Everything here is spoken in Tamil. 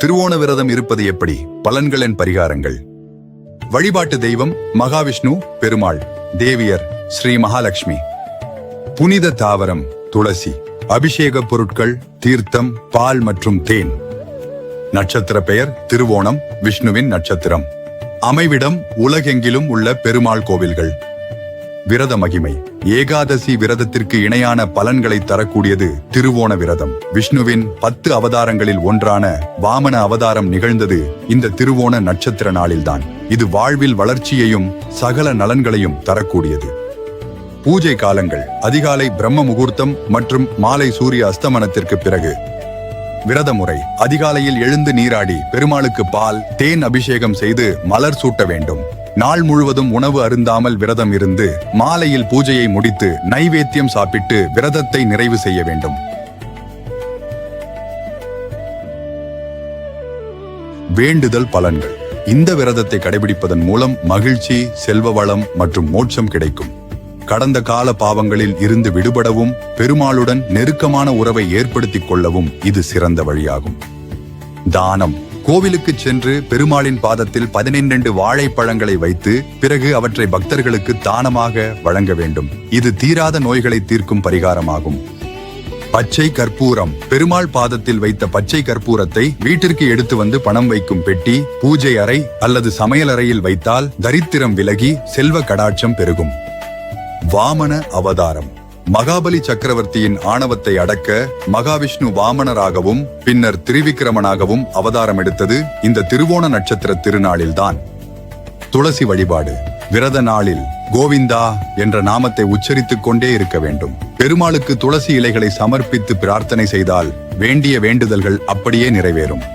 திருவோண விரதம் இருப்பது எப்படி? பலன்களின் பரிகாரங்கள். வழிபாட்டு தெய்வம் மகாவிஷ்ணு, பெருமாள். தேவியர் ஸ்ரீ மகாலட்சுமி. புனித தாவரம் துளசி. அபிஷேக பொருட்கள் தீர்த்தம், பால் மற்றும் தேன். நட்சத்திர பெயர் திருவோணம், விஷ்ணுவின் நட்சத்திரம். அமைவிடம் உலகெங்கிலும் உள்ள பெருமாள் கோவில்கள். விரத மகிமை. ஏகாதசி விரதத்திற்கு இணையான பலன்களை தரக்கூடியது திருவோண விரதம். விஷ்ணுவின் 10 அவதாரங்களில் ஒன்றான வாமன அவதாரம் நிகழ்ந்தது இந்த திருவோண நட்சத்திர நாளில்தான். இது வாழ்வில் வளர்ச்சியையும் சகல நலன்களையும் தரக்கூடியது. பூஜை காலங்கள். அதிகாலை பிரம்ம முகூர்த்தம் மற்றும் மாலை சூரிய அஸ்தமனத்திற்கு பிறகு. விரத முறை. அதிகாலையில் எழுந்து நீராடி பெருமாளுக்கு பால், தேன் அபிஷேகம் செய்து மலர் சூட்ட வேண்டும். நாள் முழுவதும் உணவு அருந்தாமல் விரதம் இருந்து மாலையில் பூஜையை முடித்து நைவேத்தியம் சாப்பிட்டு விரதத்தை நிறைவு செய்ய வேண்டும். வேண்டுதல் பலன்கள். இந்த விரதத்தை கடைபிடிப்பதன் மூலம் மகிழ்ச்சி, செல்வ வளம் மற்றும் மோட்சம் கிடைக்கும். கடந்த கால பாவங்களில் இருந்து விடுபடவும் பெருமாளுடன் நெருக்கமான உறவை ஏற்படுத்திக் கொள்ளவும் இது சிறந்த வழியாகும். தானம். கோவிலுக்கு சென்று பெருமாளின் பாதத்தில் 12 வாழைப்பழங்களை வைத்து பிறகு அவற்றை பக்தர்களுக்கு தானமாக வழங்க வேண்டும். இது தீராத நோய்களை தீர்க்கும் பரிகாரமாகும். பச்சை கற்பூரம். பெருமாள் பாதத்தில் வைத்த பச்சை கற்பூரத்தை வீட்டிற்கு எடுத்து வந்து பணம் வைக்கும் பெட்டி, பூஜை அறை அல்லது சமையலறையில் வைத்தால் தரித்திரம் விலகி செல்வ கடாட்சம் பெருகும். வாமன அவதாரம். மகாபலி சக்கரவர்த்தியின் ஆணவத்தை அடக்க மகாவிஷ்ணு வாமனராகவும் பின்னர் திரிவிக்ரமனாகவும் அவதாரம் எடுத்தது இந்த திருவோண நட்சத்திர திருநாளில்தான். துளசி வழிபாடு. விரத நாளில் கோவிந்தா என்ற நாமத்தை உச்சரித்துக் கொண்டே இருக்க வேண்டும். பெருமாளுக்கு துளசி இலைகளை சமர்ப்பித்து பிரார்த்தனை செய்தால் வேண்டிய வேண்டுதல்கள் அப்படியே நிறைவேறும்.